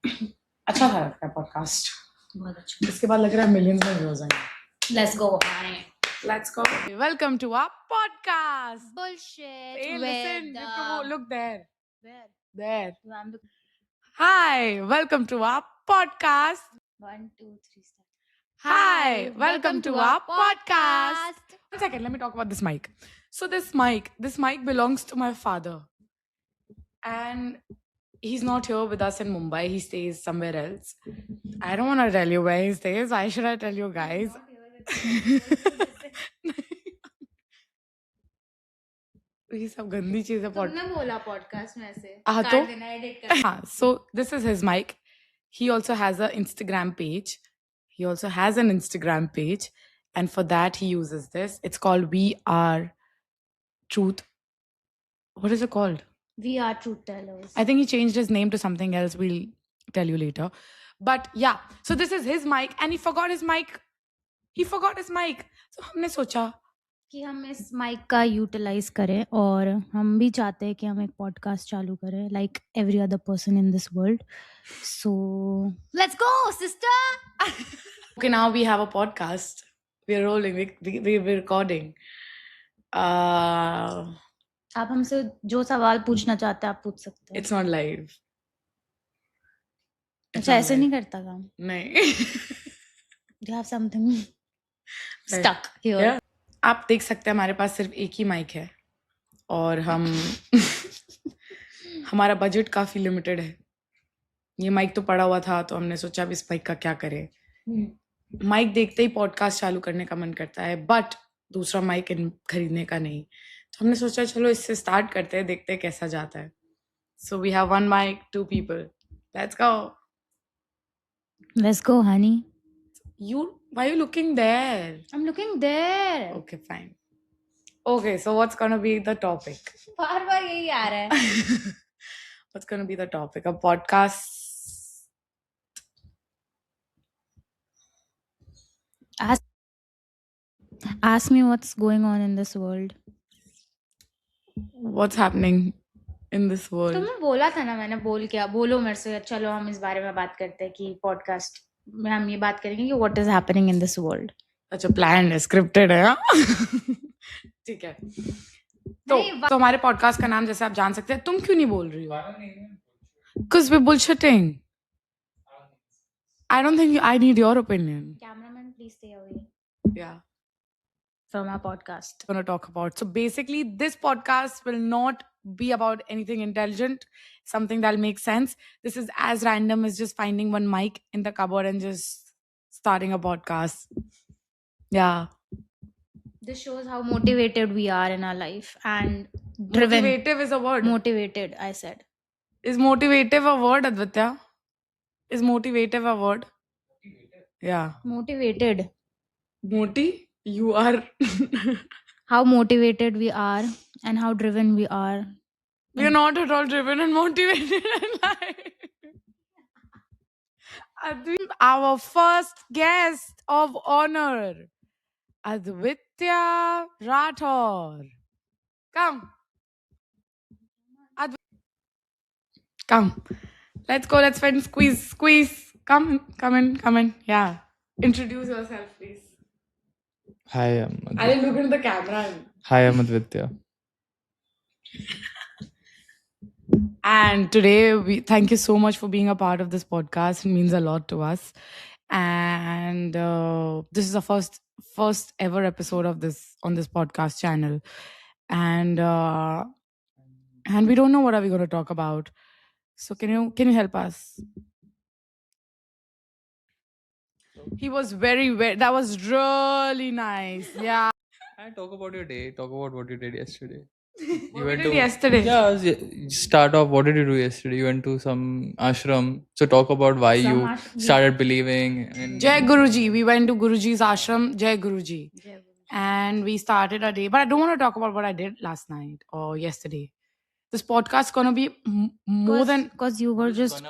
अच्छा था आपका पॉडकास्ट, बहुत अच्छा। इसके बाद लग रहा है मिलियंस में व्यूज आएंगे। Let's go. Let's go. Welcome to our podcast. Bullshit. Hey, with listen, you have to look there. Where? There. I'm the Hi, welcome to our podcast. 1, 2, 3 start. Hi, welcome to our podcast. 1 second, let me talk about this mic. So this mic belongs to my father. And he's not here with us in Mumbai. He stays somewhere else. I don't want to tell you where he stays. Why should I tell you guys? ये सब गंदी चीजें तुमने बोला podcast में ऐसे हाँ, काट तो? देना एडिट कर हाँ, so this is his mic. He also has an Instagram page. And for that he uses this. It's called We Are Truth. What is it called? We are truth tellers. I think he changed his name to something else. We'll tell you later. But yeah, so this is his mic and he forgot his mic. So हमने सोचा कि हम इस mic का utilise करें और हम भी चाहते हैं कि हम एक पॉडकास्ट चालू करें like every other person in this world so let's go sister okay, now we have a podcast. We're rolling. We're recording. आप हमसे जो सवाल पूछना चाहते हैं आप पूछ सकते हैं It's not live. अच्छा ऐसे नहीं करता काम नहीं. you have something stuck here Yeah. आप देख सकते हैं हमारे पास सिर्फ एक ही माइक है और हम हमारा बजट काफी लिमिटेड है. ये माइक तो पड़ा हुआ था तो हमने सोचा अब इस माइक का क्या करें. माइक देखते ही पॉडकास्ट चालू करने का मन करता है बट दूसरा माइक खरीदने का नहीं. तो हमने सोचा चलो इससे स्टार्ट करते हैं, देखते हैं कैसा जाता है. So we have 1 mic, 2 people. Let's go, honey. Why are you looking there? I'm looking there. Okay, fine. Okay, so what's gonna be the topic? बार-बार यही आ रहा है. What's gonna be the topic? A podcast. Ask me what's going on in this world. What's happening in this world? तुमने बोला था ना, मैंने बोलो मेरे से चलो हम इस बारे में बात करते हैं कि पॉडकास्ट में हम ये बात करेंगे कि what is happening in this world. अच्छा प्लान है, स्क्रिप्टेड है. हाँ? ठीक है. तो हमारे पॉडकास्ट का नाम जैसे आप जान सकते हैं. तुम क्यों नहीं बोल रही हो? Because we're bullshitting. I don't think I need your opinion. Cameraman, please stay away. Yeah. From our podcast. Going to talk about. So basically, this podcast will not be about anything intelligent, something that'll make sense. This is as random as just finding one mic in the cupboard and just starting a podcast. Yeah. This shows how motivated we are in our life and driven. Motivative is a word. Motivated, I said. Is motivative a word, Advitya? Is motivative a word? Yeah. Motivated. You are. How motivated we are and how driven we are. We are not at all driven and motivated in life. Our first guest of honor, Advitya Rathore. Come. Come. Let's go. Let's find squeeze. Come in. Yeah. Introduce yourself, please. Hi, I'm I didn't look into the camera. Hi, I'm Advitya. And today, we thank you so much for being a part of this podcast. It means a lot to us. And this is the first ever episode of this on this podcast channel. And we don't know what are we going to talk about. So can you help us? He was that was really nice. Yeah. Talk about your day. Talk about what you did yesterday. What we did yesterday? Yeah, start off. What did you do yesterday? You went to some ashram. So talk about why you started believing. Jai Guruji. We went to Guruji's ashram. Jai Guruji. And we started our day. But I don't want to talk about what I did last night or yesterday. This podcast is gonna be more than because you were just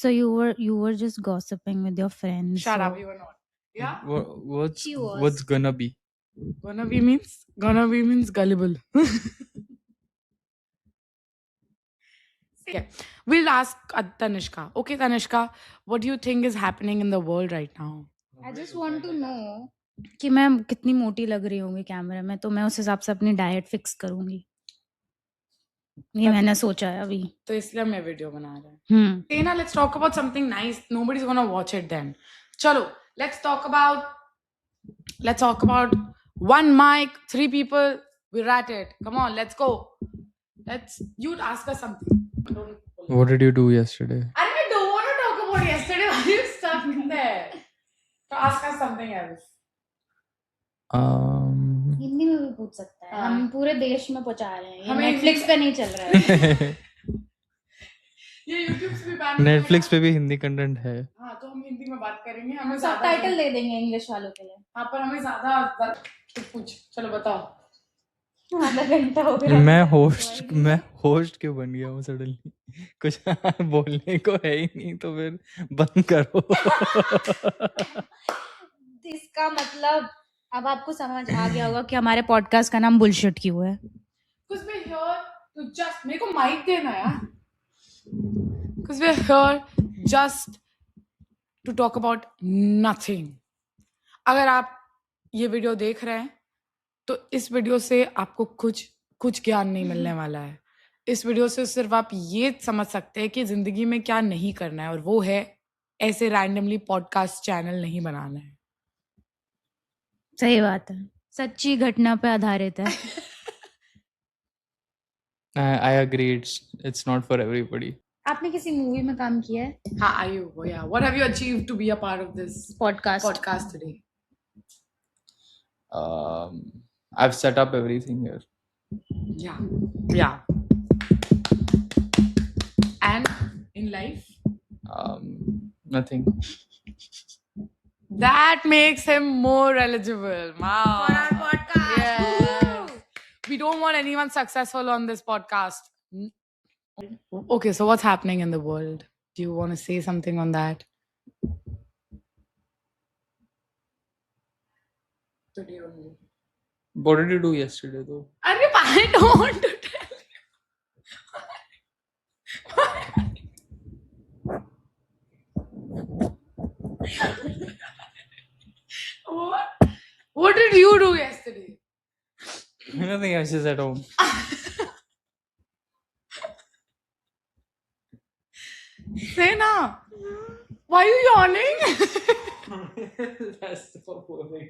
you were just gossiping with your friends. Shut up, you were not. Yeah. What's gonna be? Gonna be means gullible. Okay. We'll ask Tanishka. Okay, Tanishka, what do you think is happening in the world right now? I just want to know कि मैं कितनी मोटी लग रही होंगी कैमरे में, तो मैं उस हिसाब से अपनी डाइट फिक्स करूंगी. ये मैंने सोचा है अभी. तो इसलिए मैं वीडियो बना रहा हूँ. Tena, let's talk about something nice. Nobody's gonna watch it then. Chalo, let's talk about one mic, 3 people. We're at it. Come on, let's go. You'd ask us something. What did you do yesterday? I don't want to talk about yesterday. Why are you stuck in there? So ask us something else. Hindi में भी पूछ सकता है. हाँ. हम पूरे देश में पहुंचा रहे हैं. ये हमें नेटफ्लिक्स पे नहीं चल रहा है. ये YouTube से भी बैन नेटफ्लिक्स पे भी हिंदी कंटेंट है. हाँ, तो हम हिंदी में बात करेंगे. हमें सबटाइटल दे देंगे इंग्लिश वालों के लिए. हाँ, पर हमें ज्यादा पूछ. चलो बताओ. आधा घंटा हो गया. मैं होस्ट क्यों बन गया हूँ सडनली? कुछ बोलने को है ही नहीं, तो फिर बंद करो. इसका मतलब अब आपको समझ आ गया होगा कि हमारे पॉडकास्ट का नाम बुलशिट क्यों है. Because we're here to just मेरे को माइक देना यार. Because we're here just to talk about nothing. अगर आप ये वीडियो देख रहे हैं तो इस वीडियो से आपको कुछ ज्ञान नहीं मिलने वाला है. इस वीडियो से सिर्फ आप ये समझ सकते हैं कि जिंदगी में क्या नहीं करना है, और वो है ऐसे रैंडमली पॉडकास्ट चैनल नहीं बनाना है. सही बात है. सच्ची घटना पे आधारित है. I agree. It's not for everybody. आपने किसी मूवी में काम किया है? हाँ, आयु. Yeah. What have you achieved to be a part of this podcast today? I've set up everything here. Yeah. And in life? Nothing. That makes him more eligible. Wow. For our podcast. Yes. We don't want anyone successful on this podcast. Okay, so what's happening in the world? Do you want to say something on that? Today only. What did you do yesterday though? I don't want to tell you. What did you do yesterday? Nothing. I was just at home. Say na. Why are you yawning? That's so boring.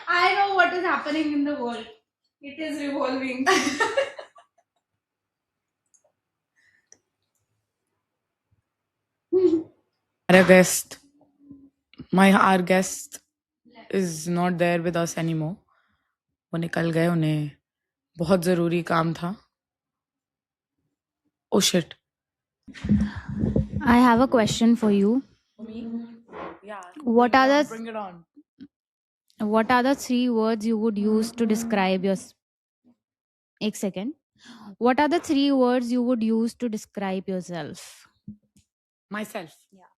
I know what is happening in the world. It is revolving. Our guest is not there with us anymore. वो निकल गए, उन्हें बहुत जरूरी काम था. Oh shit. I have a question for you. Yeah. What are the Bring it on. What are the 3 words you would use to describe your... एक second. What are the 3 words you would use to describe yourself? Myself. Yeah.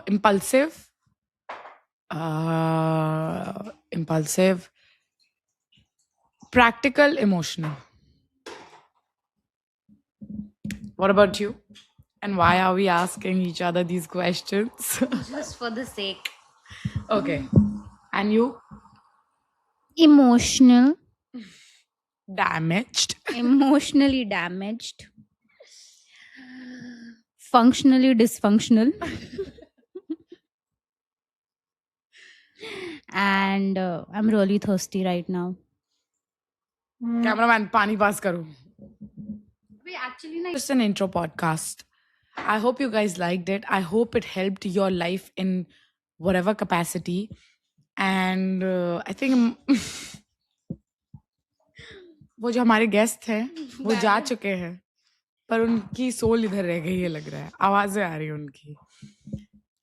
Impulsive. Practical, emotional. What about you? And why are we asking each other these questions? Just for the sake. Okay. And you? Emotional. Damaged. Emotionally damaged. Functionally dysfunctional. And I'm really thirsty right now. Cameraman, pani pass karo. Wait, actually, Just an intro podcast. I hope you guys liked it. I hope it helped your life in whatever capacity. And I think वो जो हमारे guest हैं वो जा चुके हैं, पर उनकी सोल इधर रह गई है लग रहा है. आवाजें आ रही है उनकी.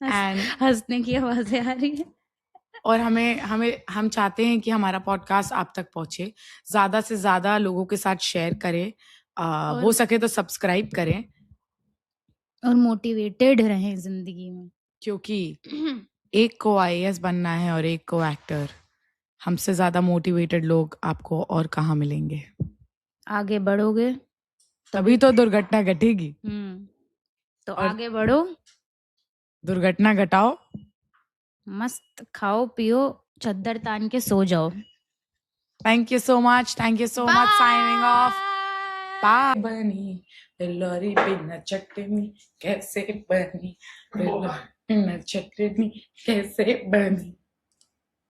And हंसने की आवाजें आ रही है. और हम चाहते हैं कि हमारा पॉडकास्ट आप तक पहुंचे, ज्यादा से ज्यादा लोगों के साथ शेयर करें, हो सके तो सब्सक्राइब करें. और मोटिवेटेड रहें जिंदगी में। क्योंकि एक को आईएएस बनना है और एक को एक्टर। हमसे ज्यादा मोटिवेटेड लोग आपको और कहाँ मिलेंगे? आगे बढ़ोगे तभी तो दुर्घटना घटेगी। तो और आगे बढ़ो, दुर्घटना घटाओ, मस्त खाओ पियो, चद्दर तान के सो जाओ। Thank you so much, thank you so much, signing off. Bye. बनी बिल्लोरी बिना चटनी कैसे बनी, बिल्लोरी बिना चटनी कैसे बनी।